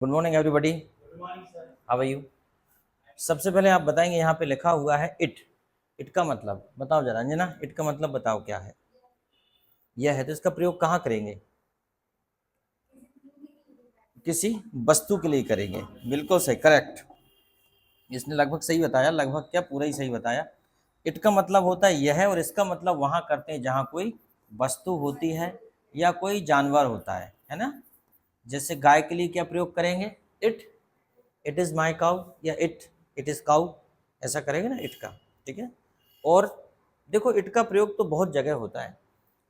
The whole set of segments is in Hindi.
Good morning everybody. How are you? सबसे पहले आप बताएंगे, यहाँ पे लिखा हुआ है इट। इट का मतलब बताओ जरा अंजना, इट का मतलब बताओ क्या है? यह है तो इसका प्रयोग कहाँ करेंगे? किसी वस्तु के लिए करेंगे। बिल्कुल सही, करेक्ट। इसने लगभग सही बताया, लगभग क्या पूरा ही सही बताया। इट का मतलब होता है यह, और इसका मतलब वहाँ करते हैं जहाँ कोई वस्तु होती है या कोई जानवर होता है ना। जैसे गाय के लिए क्या प्रयोग करेंगे? It. It is my cow, या इट इज़ काउ, ऐसा करेंगे ना इट का। ठीक है। और देखो, इट का प्रयोग तो बहुत जगह होता है।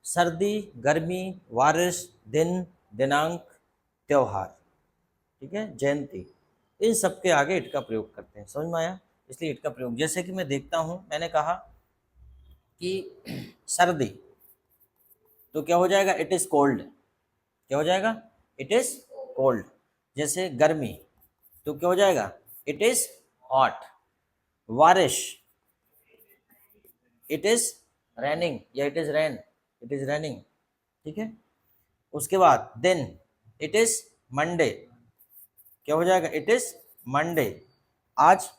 सर्दी, गर्मी, बारिश, दिन, दिनांक, त्योहार, ठीक है, जयंती, इन सब के आगे इट का प्रयोग करते हैं। समझ में आया? इसलिए इट का प्रयोग, जैसे कि मैं देखता हूँ, मैंने कहा कि सर्दी, तो क्या हो जाएगा? It is cold. क्या हो जाएगा? It is cold. जैसे गर्मी, तो क्या हो जाएगा? It is hot. बारिश, इट इज रैनिंग, या it is rain, it is raining. ठीक है। उसके बाद दिन, इट इज मंडे। क्या हो जाएगा? It is Monday. आज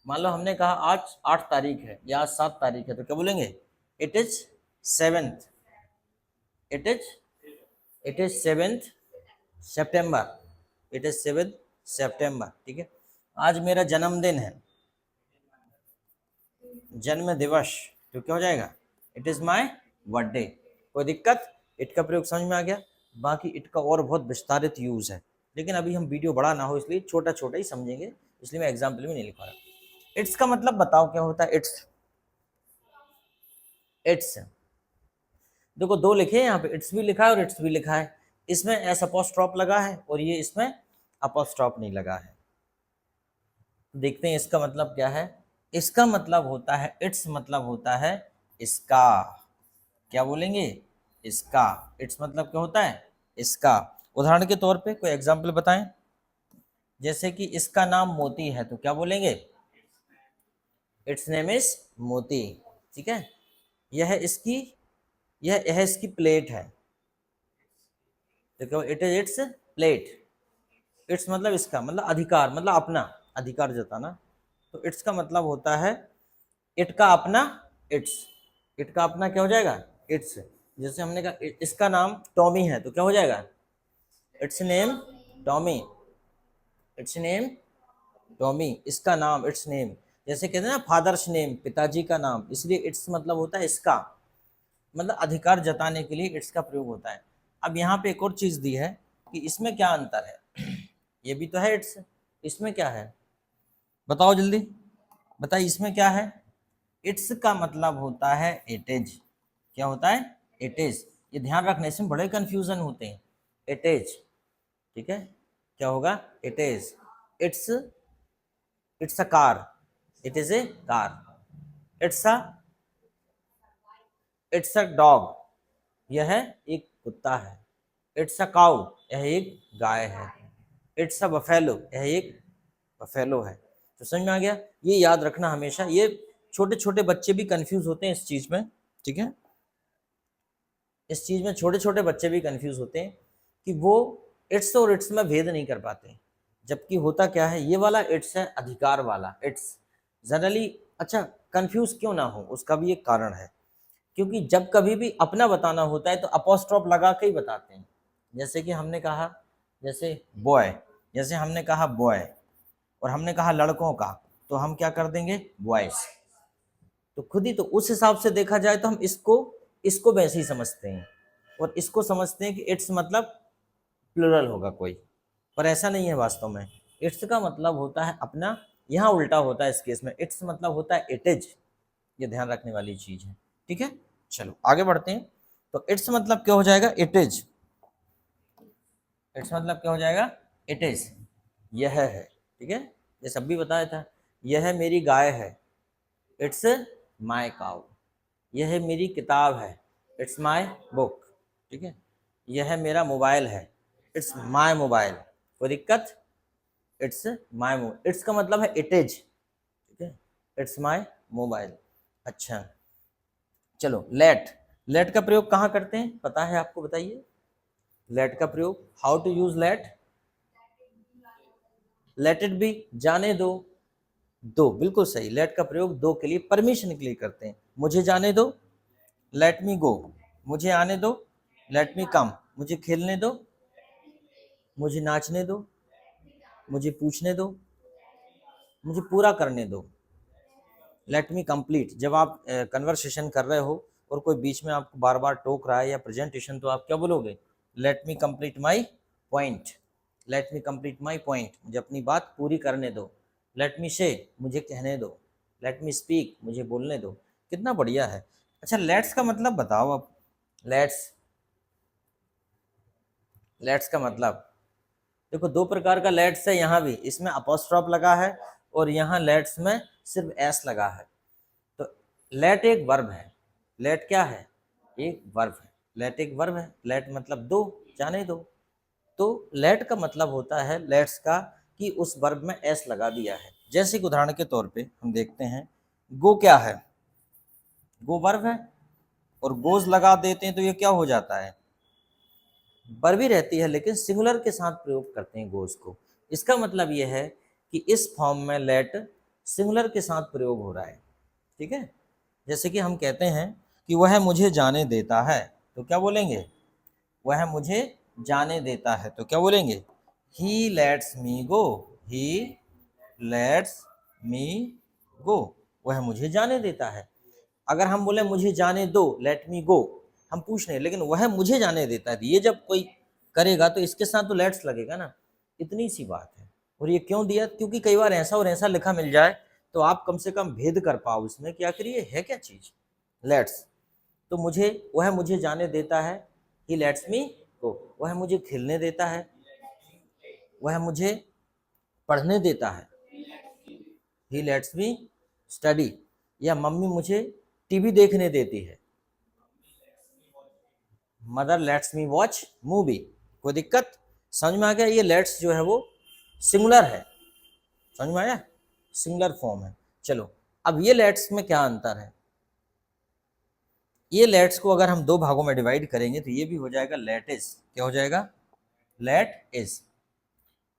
मान लो हमने कहा आज 8 तारीख है या आज 7 तारीख है, तो क्या बोलेंगे? It is seventh. It is it is seventh September. It is seventh September. ठीक है। आज मेरा जन्मदिन है, जन्म दिवस, तो क्या हो जाएगा? It is my birthday. कोई दिक्कत? इट का प्रयोग समझ में आ गया। बाकी इट का और बहुत विस्तारित यूज है, लेकिन अभी हम वीडियो बड़ा ना हो इसलिए छोटा छोटा ही समझेंगे, इसलिए मैं एग्जाम्पल में नहीं लिखा रहा। इट्स का मतलब बताओ क्या होता है? इट्स। इट्स देखो, दो लिखे हैं यहाँ पे, इट्स भी लिखा है और इट्स भी लिखा है। इसमें एस अपोस्ट्रॉप लगा है और ये इसमें अपोस्ट्रॉप नहीं लगा है। देखते हैं इसका मतलब क्या है। इसका मतलब होता है, इट्स मतलब होता है इसका। क्या बोलेंगे? इसका। इट्स मतलब क्या होता है? इसका। उदाहरण के तौर पे कोई एग्जाम्पल बताएं। जैसे कि इसका नाम मोती है, तो क्या बोलेंगे? इट्स नेम इज मोती। ठीक है। यह इसकी यह इसकी प्लेट है, तो क्या? It is it's plate. It's मतलब इसका, मतलब अधिकार, मतलब अपना अधिकार जताना। तो इट्स का मतलब होता है इट का अपना। इट्स। इट का अपना क्या हो जाएगा? इट्स। जैसे हमने कहा इसका नाम टॉमी है, तो क्या हो जाएगा? It's name Tommy. It's name Tommy. इसका नाम, इट्स नेम। जैसे कहते हैं ना फादर्स नेम, पिताजी का नाम, इसलिए इट्स मतलब होता है इसका, मतलब अधिकार जताने के लिए इट्स का प्रयोग होता है। अब यहाँ पे एक और चीज दी है कि इसमें क्या अंतर है। ये भी तो है इट्स, इसमें क्या है? बताओ जल्दी, बताइए इसमें क्या है? इट्स का मतलब होता है इट इज। क्या होता है? It is. ये ध्यान रखने, इसमें बड़े कंफ्यूजन होते हैं। It is. ठीक है। क्या होगा? It is. It's it's a car, it is a car. It's a dog, यह एक कुत्ता है। इट्स अ काउ, यह एक गाय है। इट्स अ बफेलो, यह एक बफेलो है। तो समझ में आ गया? ये याद रखना हमेशा, ये छोटे छोटे बच्चे भी कंफ्यूज होते हैं इस चीज में। ठीक है। इस चीज में छोटे छोटे बच्चे भी कंफ्यूज होते हैं कि वो इट्स और इट्स में भेद नहीं कर पाते। जबकि होता क्या है, ये वाला इट्स है अधिकार वाला इट्स जनरली। अच्छा, कंफ्यूज क्यों ना हो उसका भी एक कारण है, क्योंकि जब कभी भी अपना बताना होता है तो अपोस्ट्रोफ लगा के ही बताते हैं। जैसे कि हमने कहा, जैसे बॉय, जैसे हमने कहा बॉय और हमने कहा लड़कों का, तो हम क्या कर देंगे? बॉयज। तो खुद ही तो उस हिसाब से देखा जाए तो हम इसको इसको वैसे ही समझते हैं, और इसको समझते हैं कि इट्स मतलब प्लुरल होगा कोई, पर ऐसा नहीं है वास्तव में। इट्स का मतलब होता है अपना, यहाँ उल्टा होता है इस केस में। इट्स मतलब होता है इट इज। ये ध्यान रखने वाली चीज है। ठीक है। चलो आगे बढ़ते हैं। तो इट्स मतलब क्या हो जाएगा? It is. इट्स मतलब क्या हो जाएगा? It is. यह है। ठीक है। ये सब भी बताया था। यह मेरी गाय है, इट्स माई काउ। यह मेरी किताब है, इट्स माई बुक। ठीक है। यह मेरा मोबाइल है, इट्स माई मोबाइल। कोई दिक्कत? It's my mobile. इट्स का मतलब है इट इज। ठीक है। It's my mobile. अच्छा, चलो लेट। लेट का प्रयोग कहाँ करते हैं, पता है आपको? बताइए लेट का प्रयोग, how to use let. Let it be, जाने दो, दो, बिल्कुल सही। लेट का प्रयोग दो के लिए, परमिशन के लिए करते हैं। मुझे जाने दो, लेट मी गो, मुझे आने दो, लेट मी कम, मुझे खेलने दो, मुझे नाचने दो, मुझे पूछने दो, मुझे पूरा करने दो, लेट मी कंप्लीट। जब आप कन्वर्सेशन कर रहे हो और कोई बीच में आपको बार बार टोक रहा है या प्रेजेंटेशन, तो आप क्या बोलोगे? Let me complete my point, let me complete my point, मुझे अपनी बात पूरी करने दो। लेट मी से, मुझे कहने दो। लेट मी स्पीक, मुझे बोलने दो। कितना बढ़िया है। अच्छा, लेट्स का मतलब बताओ अब। लेट्स, लेट्स का मतलब देखो, दो प्रकार का लेट्स है। यहाँ भी इसमें अपोस्ट्रॉफ लगा है और यहाँ लेट्स में सिर्फ एस लगा है। तो लेट एक वर्ब है। लेट क्या है? एक वर्ब है। लेट एक वर्ब है। लेट मतलब दो, जाने दो। तो लेट का मतलब होता है लेट्स का कि उस वर्ब में एस लगा दिया है। जैसे कि उदाहरण के तौर पे हम देखते हैं, गो क्या है? गो वर्ब है और गोज लगा देते हैं तो ये क्या हो जाता है? वर्ब ही रहती है, लेकिन सिंगुलर के साथ प्रयोग करते हैं गोज को। इसका मतलब ये है कि इस फॉर्म में लेट सिंगुलर के साथ प्रयोग हो रहा है। ठीक है, जैसे कि हम कहते हैं कि वह मुझे जाने देता है, तो क्या बोलेंगे? वह मुझे जाने देता है, तो क्या बोलेंगे? ही let's me go, he let's मी गो, वह मुझे जाने देता है। अगर हम बोले मुझे जाने दो, लेट मी गो, हम पूछ रहे हैं, लेकिन वह मुझे जाने देता है, ये जब कोई करेगा तो इसके साथ तो लेट्स लगेगा ना। इतनी सी बात है। और ये क्यों दिया? क्योंकि कई बार ऐसा और ऐसा लिखा मिल जाए तो आप कम से कम भेद कर पाओ इसमें कि आखिर ये है क्या चीज। लेट्स, तो मुझे, वह मुझे जाने देता है, ही लेट्स मी गो, वह मुझे खेलने देता है, वह मुझे पढ़ने देता है, ही लेट्स मी स्टडी, या मम्मी मुझे टीवी देखने देती है, mother let's me watch movie. कोई दिक्कत? समझ में आ गया? ये लेट्स जो है वो सिंगुलर है। समझ में आया? सिंगुलर फॉर्म है। चलो, अब ये लेट्स में क्या अंतर है? ये लेट्स को अगर हम दो भागों में डिवाइड करेंगे तो ये भी हो जाएगा लेट इज। क्या हो जाएगा? लेट इज,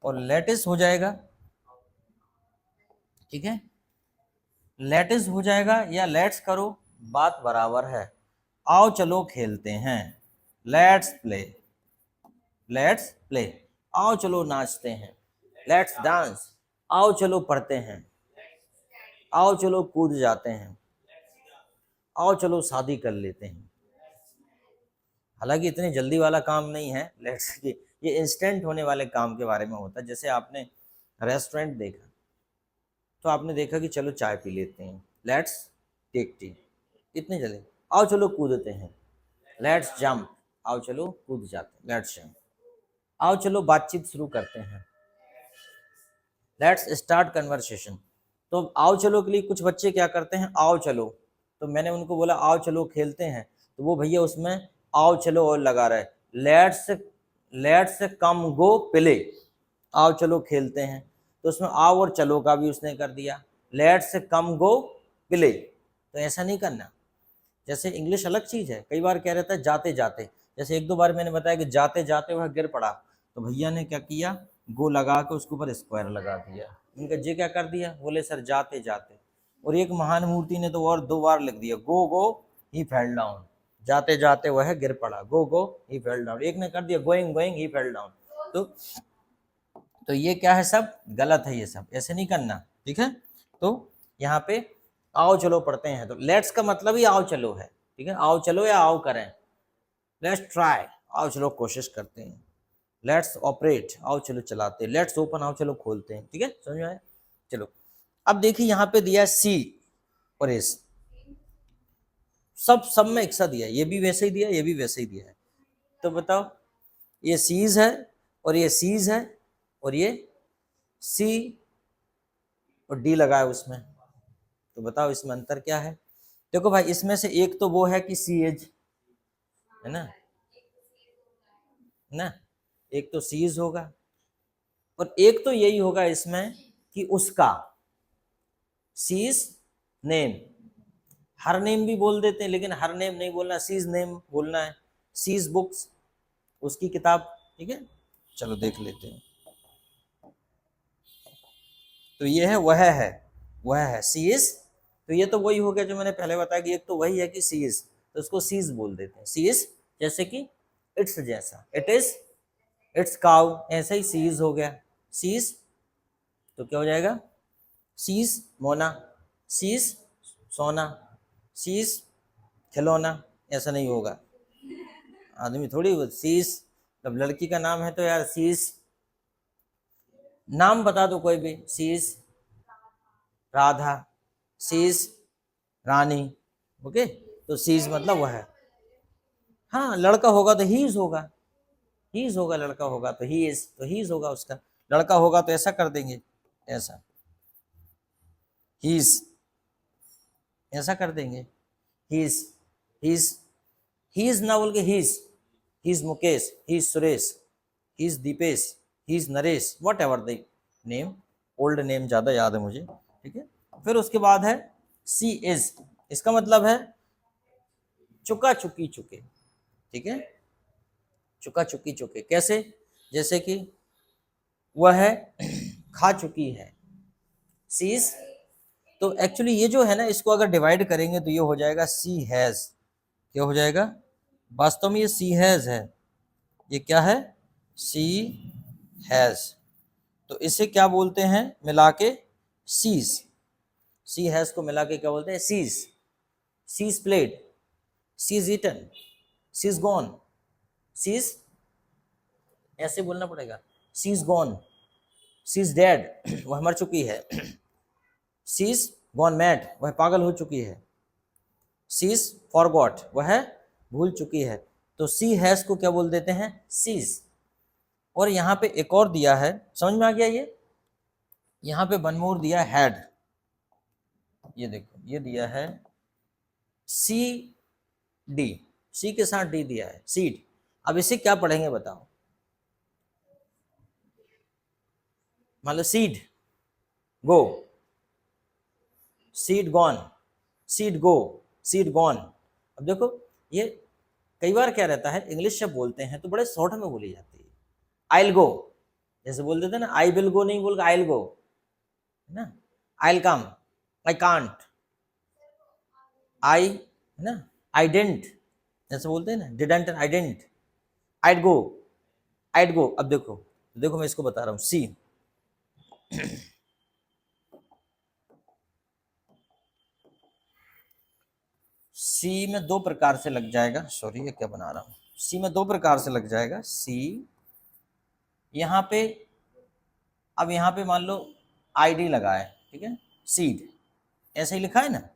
और लेट इज हो जाएगा। ठीक है, लेट इज हो जाएगा या लेट्स करो, बात बराबर है। आओ चलो खेलते हैं, लेट्स प्ले, लेट्स प्ले। आओ चलो नाचते हैं, लेट्स डांस। आओ चलो पढ़ते हैं, आओ चलो कूद जाते हैं, आओ चलो शादी कर लेते हैं। हालांकि इतनी जल्दी वाला काम नहीं है लेट्स की, ये इंस्टेंट होने वाले काम के बारे में होता है। जैसे आपने रेस्टोरेंट देखा तो आपने देखा कि चलो चाय पी लेते हैं, लेट्स टेक टी। इतनी जल्दी? आओ चलो कूदते हैं, लेट्स जंप। आओ चलो कूद जाते हैं, लेट्स जंप। आओ चलो बातचीत शुरू करते हैं, लेट्स स्टार्ट कन्वर्सेशन। तो आओ चलो के लिए कुछ बच्चे क्या करते हैं? आओ चलो, तो मैंने उनको बोला आओ चलो खेलते हैं, तो वो भैया उसमें आओ चलो और लगा रहे, let's, let's come go play. आओ चलो खेलते हैं, तो उसमें आओ और चलो का भी उसने कर दिया, लेट्स कम गो प्ले। तो ऐसा नहीं करना। जैसे इंग्लिश अलग चीज़ है, कई बार क्या रहता है जाते जाते, जैसे एक दो बार मैंने बताया कि जाते जाते वह गिर पड़ा, तो भैया ने क्या किया, गो लगा के उसके ऊपर स्क्वायर लगा दिया। इनका जे क्या कर दिया, बोले सर जाते जाते। और एक महान मूर्ति ने तो और दो बार लिख दिया, गो गो ही फेल डाउन, जाते जाते वह गिर पड़ा, गो गो ही फेल डाउन। एक ने कर दिया गोइंग गोइंग ही फेल डाउन। तो ये क्या है, सब गलत है, ये सब ऐसे नहीं करना। ठीक है, तो यहाँ पे आओ चलो पढ़ते हैं, तो लेट्स का मतलब ही आओ चलो है। ठीक है, आओ चलो या आओ करें, लेट्स ट्राई, आओ चलो कोशिश करते हैं, लेट्स ऑपरेट, आओ चलो चलाते हैं, लेट्स ओपन, आओ चलो खोलते हैं। ठीक है, समझ में आया? चलो, अब देखिए यहाँ पे दिया सी और एस, सब में एक सा दिया, ये भी वैसे ही दिया, ये भी वैसे ही दिया है। तो बताओ, ये सीज है और ये सीज है और ये सी और डी लगा है उसमें, तो बताओ इसमें अंतर क्या है? देखो भाई, इसमें से एक तो वो है कि सी एज है ना, एक तो सीज होगा और एक तो यही होगा इसमें कि उसका, सीज नेम। हर नेम भी बोल देते हैं, लेकिन हर नेम नहीं बोलना, सीज नेम बोलना है, सीज बुक्स, उसकी किताब। ठीक है, चलो देख लेते हैं। तो ये है वह है, वह है सी इज। तो ये तो वही हो गया जो मैंने पहले बताया कि एक तो वही है कि सी इज, तो उसको सीज बोल देते हैं, सी इज। जैसे कि इट्स जैसा, इट इज, इट्स काउ, ऐसा ही सीज हो गया, सीज। तो क्या हो जाएगा, सीज मोना, सीज सोना, सीज खिलौना, ऐसा नहीं होगा। आदमी थोड़ी सीज, जब लड़की का नाम है तो यार सीज, नाम बता दो कोई भी, सीज राधा, सीज रानी, ओके। तो सीज मतलब वह है। हाँ लड़का होगा तो हीज होगा, हीज होगा, लड़का होगा तो ही इज, तो हीज होगा उसका। लड़का होगा तो ऐसा कर देंगे, ऐसा हीज, ऐसा कर देंगे, हीज, हीज, हीज ना बोल के he's, he's Mukesh, he's Suresh, he's Deepesh, he's Naresh, whatever the name, old name ज़्यादा याद है मुझे, ठीक है। फिर उसके बाद है सी इज, इसका मतलब है चुका चुकी चुके, ठीक है, चुका चुकी चुके। कैसे, जैसे कि वह खा चुकी है, सीज। तो एक्चुअली ये जो है ना, इसको अगर डिवाइड करेंगे तो ये हो जाएगा सी हैज। क्या हो जाएगा, वास्तव में ये सी हैज है, ये क्या है, सी हैज। तो इसे क्या बोलते हैं मिला के, सीज। सी हैज को मिला के क्या बोलते हैं, she's. She's played, she's eaten, she's gone, she's, ऐसे बोलना पड़ेगा, सीज गॉन, सीज डेड, वह मर चुकी है, सीज गॉन मैड, वह पागल हो चुकी है, सीज फॉरगॉट, वह भूल चुकी है। तो सी हैज को क्या बोल देते हैं, सीज। और यहाँ पे एक और दिया है, समझ में आ गया ये, यहाँ पे वन मोर दिया हैड, ये देखो ये दिया है सी डी, सी के साथ डी दिया है, सीड। अब इसे क्या पढ़ेंगे बताओ, मान लो सीड गो, सीड गॉन, सीड गो, सीड गॉन। अब देखो ये कई बार क्या रहता है, इंग्लिश जब बोलते हैं तो बड़े शॉर्ट में बोली जाती है। आइल गो, जैसे बोल देते हैं ना, आई विल गो नहीं बोल आइल गो, है ना, आइल कम, आई कांट, आई, है ना, आई डेंट, जैसे बोलते हैं ना, डिडंट, आई डेंट, आइड गो, आइड गो। अब देखो, देखो मैं इसको बता रहा हूँ, सी, सी में दो प्रकार से लग जाएगा, सॉरी ये क्या बना रहा हूँ, सी में दो प्रकार से लग जाएगा, सी यहाँ पे, अब यहाँ पे मान लो आईडी लगा है, ठीक है, सीड, ऐसे ही लिखा है ना,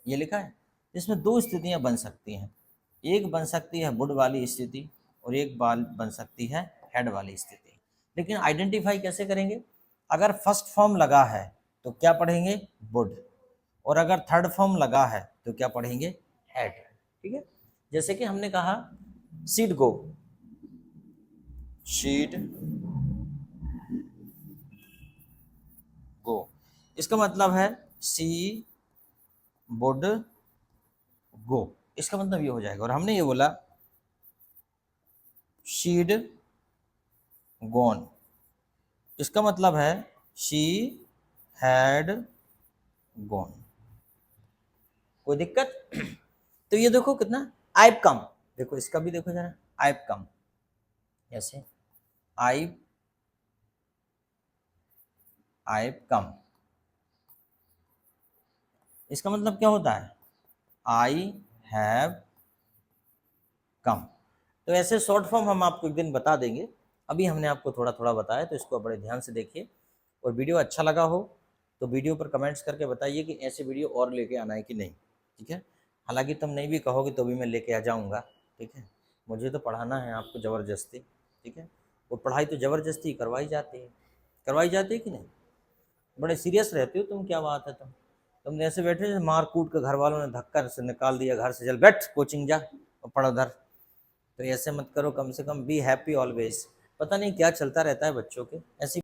ये लिखा है। इसमें दो स्थितियां बन सकती हैं, एक बन सकती है वुड वाली स्थिति और एक बाल बन सकती है हेड वाली स्थिति। लेकिन आइडेंटिफाई कैसे करेंगे, अगर फर्स्ट फॉर्म लगा है तो क्या पढ़ेंगे, वुड, और अगर थर्ड फॉर्म लगा है तो क्या पढ़ेंगे, हेड, ठीक है। जैसे कि हमने कहा सीड गो, शीड गो, इसका मतलब है सी वुड गो, इसका मतलब ये हो जाएगा। और हमने ये बोला शीड गॉन, इसका मतलब है शी हैड गॉन। कोई दिक्कत? तो ये देखो कितना, आइब कम, देखो इसका भी देखो जरा, आइब कम, ऐसे आइब, आइब कम, इसका मतलब क्या होता है, आई हैव कम। तो ऐसे शॉर्ट फॉर्म हम आपको एक दिन बता देंगे, अभी हमने आपको थोड़ा थोड़ा बताया, तो इसको बड़े ध्यान से देखिए। और वीडियो अच्छा लगा हो तो वीडियो पर कमेंट्स करके बताइए कि ऐसे वीडियो और लेके आना है कि नहीं, ठीक है। हालांकि तुम नहीं भी कहोगे तो भी मैं लेके आ जाऊँगा, ठीक है। मुझे तो पढ़ाना है आपको ज़बरदस्ती, ठीक है। वो पढ़ाई तो ज़बरदस्ती करवाई जाती है, करवाई जाती है कि नहीं। बड़े सीरियस रहते हो तुम, क्या बात है, तुम ऐसे बैठे मार कूट के घर वालों ने धक्का से निकाल दिया घर से, चल बैठ कोचिंग जा और पढ़ उधर। तो ऐसे मत करो, कम से कम बी हैप्पी ऑलवेज। पता नहीं क्या चलता रहता है बच्चों के, ऐसी